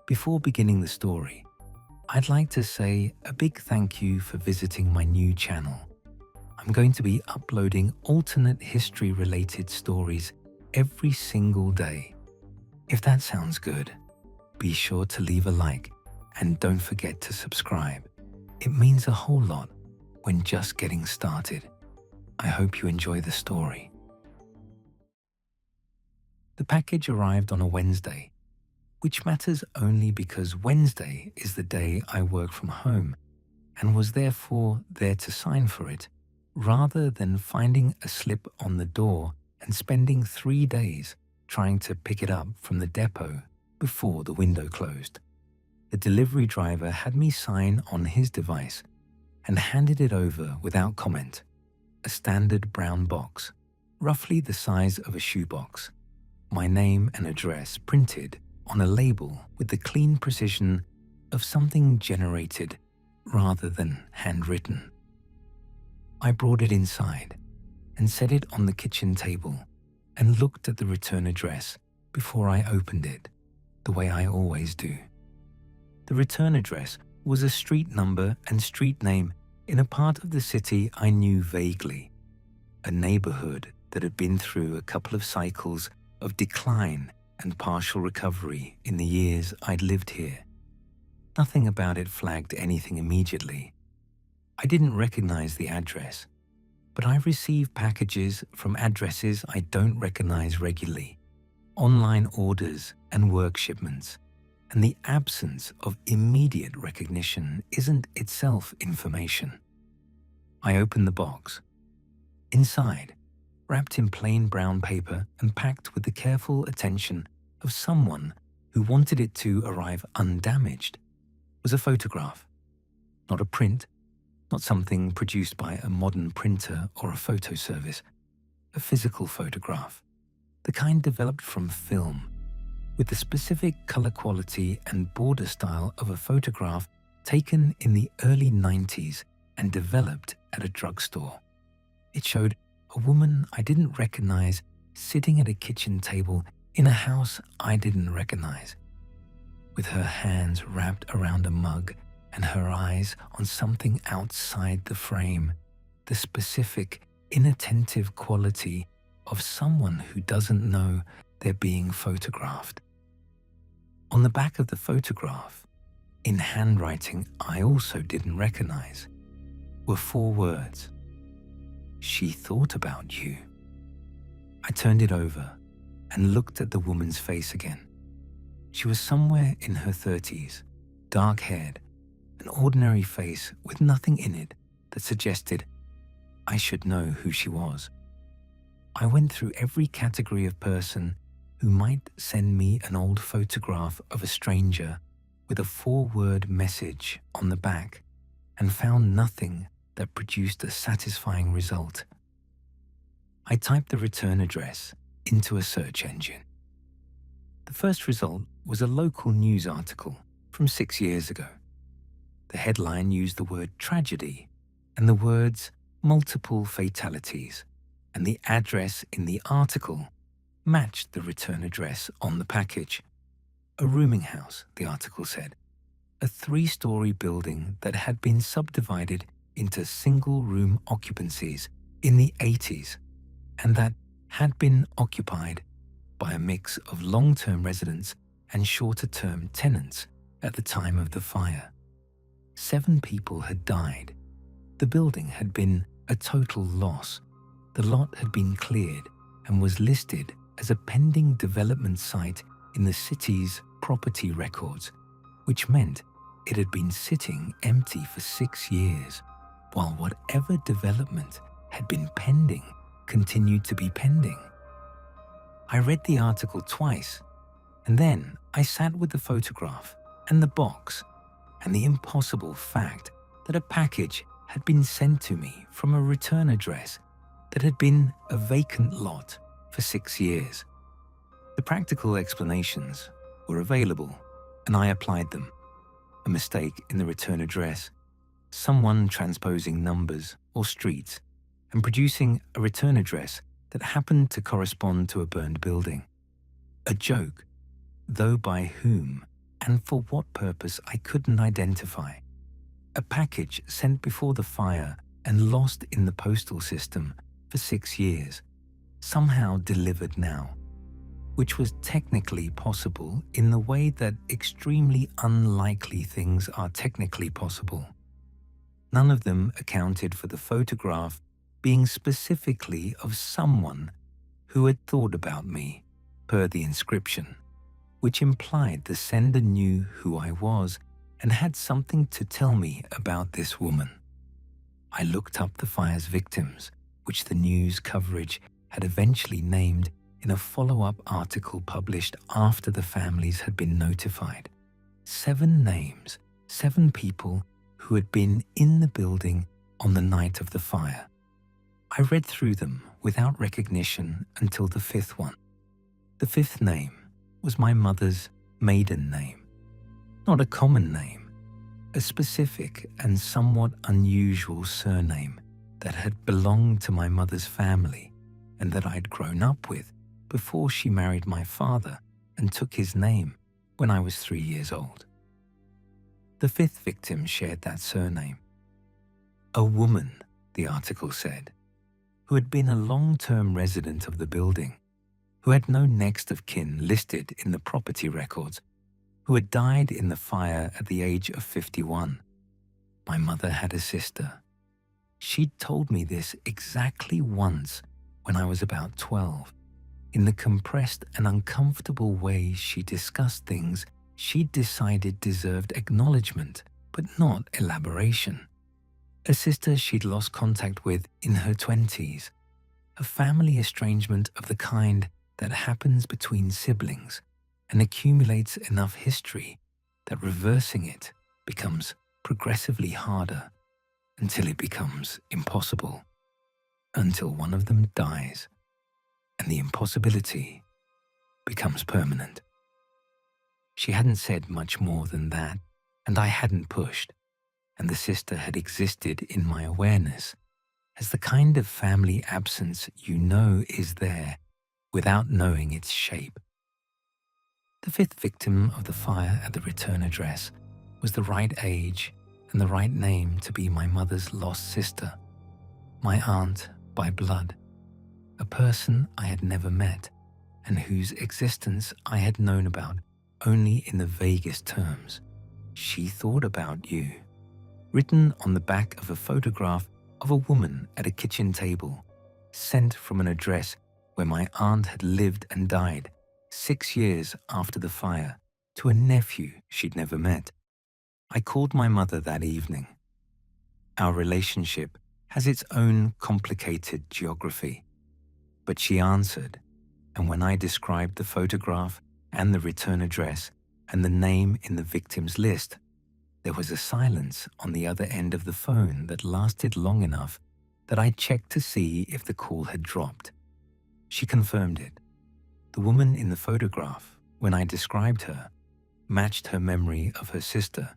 Before beginning the story, I'd like to say a big thank you for visiting my new channel. I'm going to be uploading alternate history-related stories every single day. If that sounds good, be sure to leave a like and don't forget to subscribe. It means a whole lot when just getting started. I hope you enjoy the story. The package arrived on a Wednesday, which matters only because Wednesday is the day I work from home and was therefore there to sign for it, rather than finding a slip on the door and spending 3 days trying to pick it up from the depot before the window closed. The delivery driver had me sign on his device and handed it over without comment, a standard brown box, roughly the size of a shoebox, my name and address printed on a label with the clean precision of something generated rather than handwritten. I brought it inside and set it on the kitchen table and looked at the return address before I opened it, the way I always do. The return address was a street number and street name in a part of the city I knew vaguely, a neighborhood that had been through a couple of cycles of decline and partial recovery in the years I'd lived here. Nothing about it flagged anything immediately. I didn't recognize the address, but I receive packages from addresses I don't recognize regularly, online orders and work shipments, and the absence of immediate recognition isn't itself information. I opened the box. Inside, wrapped in plain brown paper and packed with the careful attention of someone who wanted it to arrive undamaged, was a photograph. Not a print, not something produced by a modern printer or a photo service. A physical photograph, the kind developed from film, with the specific color quality and border style of a photograph taken in the early 90s and developed at a drugstore. It showed a woman I didn't recognize sitting at a kitchen table in a house I didn't recognize, with her hands wrapped around a mug and her eyes on something outside the frame, the specific, inattentive quality of someone who doesn't know they're being photographed. On the back of the photograph, in handwriting I also didn't recognize, were 4 words. "She thought about you." I turned it over and looked at the woman's face again. She was somewhere in her 30s, dark-haired, an ordinary face with nothing in it that suggested I should know who she was. I went through every category of person who might send me an old photograph of a stranger with a 4-word message on the back and found nothing that produced a satisfying result. I typed the return address into a search engine. The first result was a local news article from 6 years ago. The headline used the word tragedy and the words multiple fatalities, and the address in the article matched the return address on the package. A rooming house, the article said, a 3-story building that had been subdivided into single-room occupancies in the 80s and that had been occupied by a mix of long-term residents and shorter-term tenants at the time of the fire. 7 people had died. The building had been a total loss. The lot had been cleared and was listed as a pending development site in the city's property records, which meant it had been sitting empty for 6 years, while whatever development had been pending continued to be pending. I read the article twice, and then I sat with the photograph and the box and the impossible fact that a package had been sent to me from a return address that had been a vacant lot for 6 years. The practical explanations were available, and I applied them. A mistake in the return address, someone transposing numbers or streets and producing a return address that happened to correspond to a burned building. A joke, though by whom and for what purpose I couldn't identify. A package sent before the fire and lost in the postal system for 6 years, somehow delivered now, which was technically possible in the way that extremely unlikely things are technically possible. None of them accounted for the photograph being specifically of someone who had thought about me, per the inscription, which implied the sender knew who I was and had something to tell me about this woman. I looked up the fire's victims, which the news coverage had eventually named in a follow-up article published after the families had been notified. 7 names, 7 people who had been in the building on the night of the fire. I read through them without recognition until the 5th one. The 5th name was my mother's maiden name. Not a common name, a specific and somewhat unusual surname that had belonged to my mother's family and that I'd grown up with before she married my father and took his name when I was 3 years old. The 5th victim shared that surname. A woman, the article said, who had been a long-term resident of the building, who had no next of kin listed in the property records, who had died in the fire at the age of 51. My mother had a sister. She'd told me this exactly once when I was about 12. In the compressed and uncomfortable way she discussed things she'd decided deserved acknowledgement, but not elaboration. A sister she'd lost contact with in her 20s, a family estrangement of the kind that happens between siblings and accumulates enough history that reversing it becomes progressively harder until it becomes impossible, until one of them dies and the impossibility becomes permanent. She hadn't said much more than that, and I hadn't pushed, and the sister had existed in my awareness as the kind of family absence you know is there without knowing its shape. The 5th victim of the fire at the return address was the right age and the right name to be my mother's lost sister, my aunt by blood, a person I had never met and whose existence I had known about only in the vaguest terms. She thought about you, written on the back of a photograph of a woman at a kitchen table, sent from an address where my aunt had lived and died 6 years after the fire to a nephew she'd never met. I called my mother that evening. Our relationship has its own complicated geography, but she answered, and when I described the photograph and the return address and the name in the victim's list, there was a silence on the other end of the phone that lasted long enough that I checked to see if the call had dropped. She confirmed it. The woman in the photograph, when I described her, matched her memory of her sister,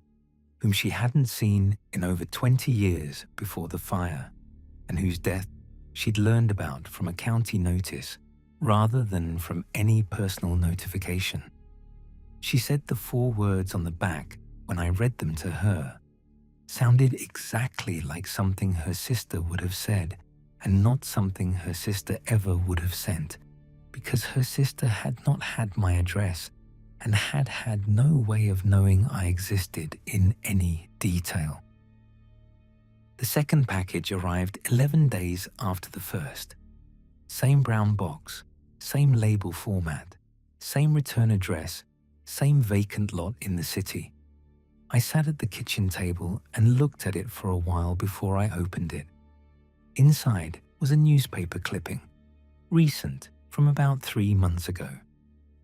whom she hadn't seen in over 20 years before the fire, and whose death she'd learned about from a county notice rather than from any personal notification. She said the 4 words on the back, when I read them to her, sounded exactly like something her sister would have said and not something her sister ever would have sent, because her sister had not had my address and had had no way of knowing I existed in any detail. The second package arrived 11 days after the first. Same brown box, same label format, same return address, same vacant lot in the city. I sat at the kitchen table and looked at it for a while before I opened it. Inside was a newspaper clipping, recent, from about 3 months ago,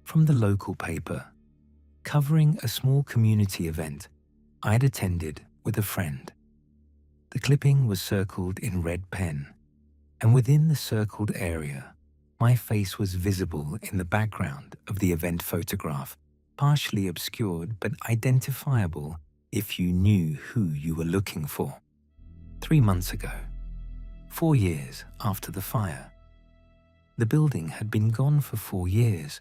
from the local paper, covering a small community event I'd attended with a friend. The clipping was circled in red pen, and within the circled area, my face was visible in the background of the event photograph, partially obscured but identifiable if you knew who you were looking for. 3 months ago, 4 years after the fire. The building had been gone for 4 years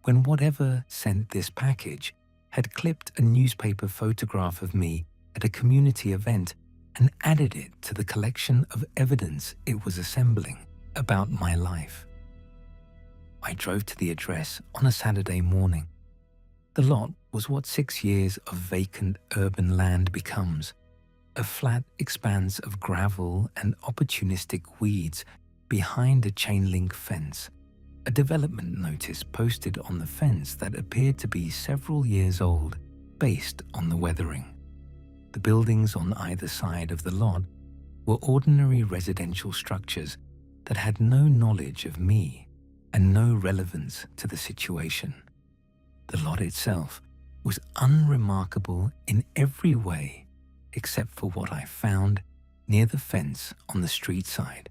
when whatever sent this package had clipped a newspaper photograph of me at a community event and added it to the collection of evidence it was assembling about my life. I drove to the address on a Saturday morning. The lot was what 6 years of vacant urban land becomes, a flat expanse of gravel and opportunistic weeds behind a chain-link fence, a development notice posted on the fence that appeared to be several years old based on the weathering. The buildings on either side of the lot were ordinary residential structures that had no knowledge of me and no relevance to the situation. The lot itself was unremarkable in every way except for what I found near the fence on the street side,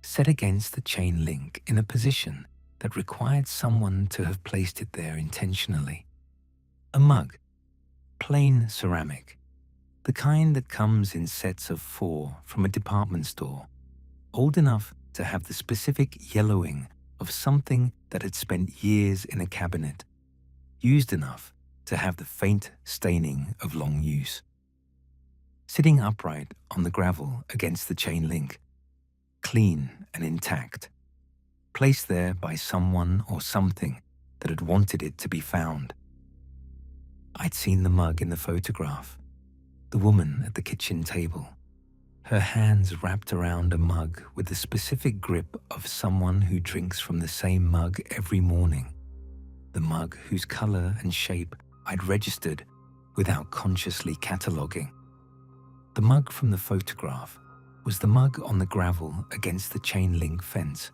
set against the chain link in a position that required someone to have placed it there intentionally. A mug, plain ceramic, the kind that comes in sets of 4 from a department store, old enough to have the specific yellowing of something that had spent years in a cabinet, used enough to have the faint staining of long use. Sitting upright on the gravel against the chain link, clean and intact, placed there by someone or something that had wanted it to be found. I'd seen the mug in the photograph, the woman at the kitchen table, her hands wrapped around a mug with the specific grip of someone who drinks from the same mug every morning, the mug whose color and shape I'd registered without consciously cataloging. The mug from the photograph was the mug on the gravel against the chain link fence,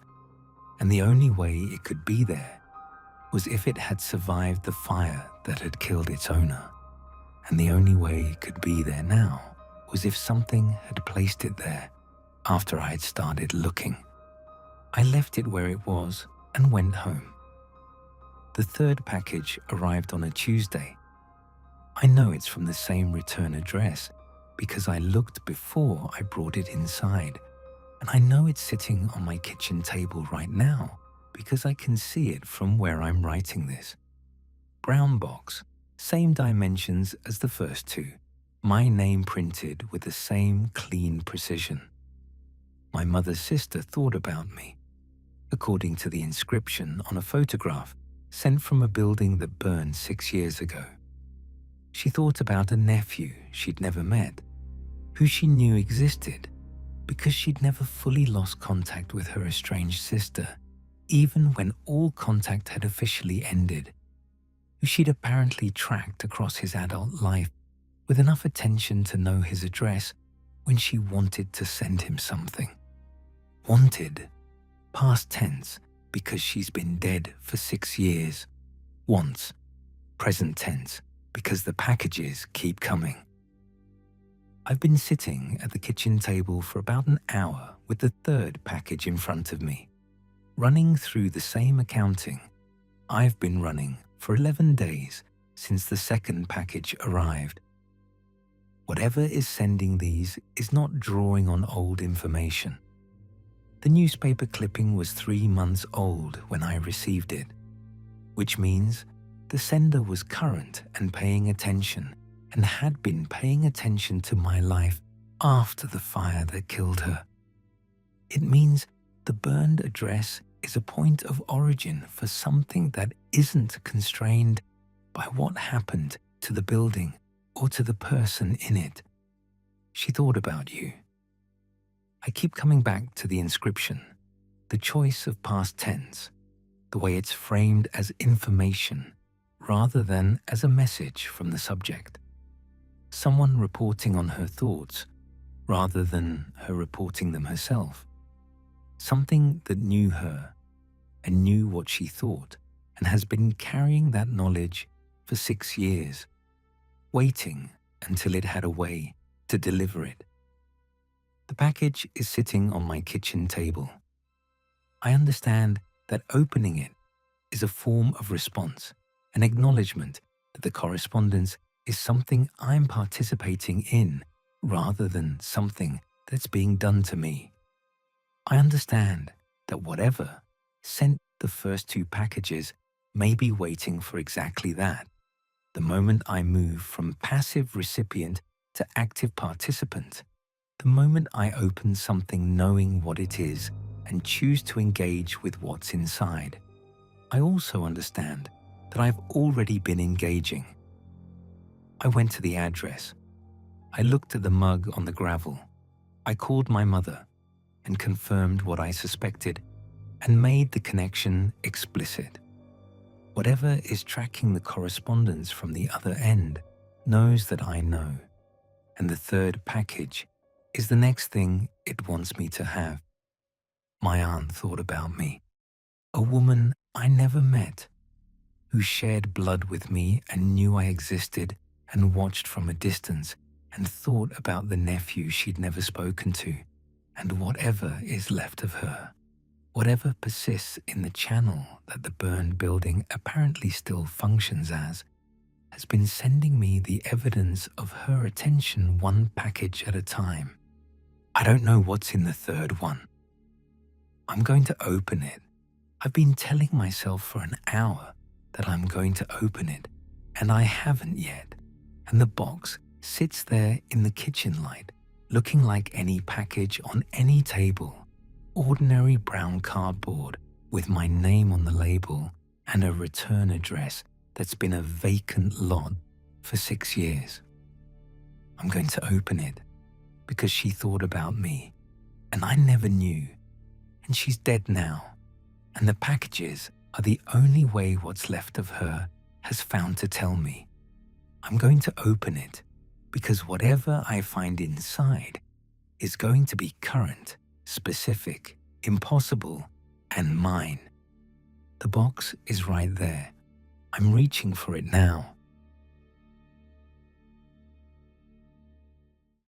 and the only way it could be there was if it had survived the fire that had killed its owner, and the only way it could be there now was if something had placed it there after I had started looking. I left it where it was and went home. The third package arrived on a Tuesday. I know it's from the same return address because I looked before I brought it inside, and I know it's sitting on my kitchen table right now because I can see it from where I'm writing this. Brown box, same dimensions as the first 2, my name printed with the same clean precision. My mother's sister thought about me, according to the inscription on a photograph sent from a building that burned 6 years ago. She thought about a nephew she'd never met, who she knew existed because she'd never fully lost contact with her estranged sister, even when all contact had officially ended, who she'd apparently tracked across his adult life with enough attention to know his address when she wanted to send him something. Wanted, past tense, because she's been dead for 6 years. Wants, present tense, because the packages keep coming. I've been sitting at the kitchen table for about an hour with the third package in front of me, running through the same accounting I've been running for 11 days since the second package arrived. Whatever is sending these is not drawing on old information. The newspaper clipping was 3 months old when I received it, which means the sender was current and paying attention, and had been paying attention to my life after the fire that killed her. It means the burned address is a point of origin for something that isn't constrained by what happened to the building or to the person in it. She thought about you. I keep coming back to the inscription, the choice of past tense, the way it's framed as information rather than as a message from the subject. Someone reporting on her thoughts rather than her reporting them herself. Something that knew her and knew what she thought and has been carrying that knowledge for 6 years, waiting until it had a way to deliver it. The package is sitting on my kitchen table. I understand that opening it is a form of response, an acknowledgement that the correspondence is something I'm participating in rather than something that's being done to me. I understand that whatever sent the first 2 packages may be waiting for exactly that, The moment I move from passive recipient to active participant, the moment I open something knowing what it is and choose to engage with what's inside, I also understand that I've already been engaging. I went to the address. I looked at the mug on the gravel. I called my mother and confirmed what I suspected and made the connection explicit. Whatever is tracking the correspondence from the other end knows that I know, and the third package is the next thing it wants me to have. My aunt thought about me, a woman I never met, who shared blood with me and knew I existed and watched from a distance and thought about the nephew she'd never spoken to and whatever is left of her. Whatever persists in the channel that the burned building apparently still functions as, has been sending me the evidence of her attention one package at a time. I don't know what's in the third one. I'm going to open it. I've been telling myself for an hour that I'm going to open it, and I haven't yet. And the box sits there in the kitchen light, looking like any package on any table. Ordinary brown cardboard with my name on the label and a return address that's been a vacant lot for 6 years. I'm going to open it because she thought about me and I never knew, and she's dead now, and the packages are the only way what's left of her has found to tell me. I'm going to open it because whatever I find inside is going to be current, specific, impossible, and mine. The box is right there. I'm reaching for it now.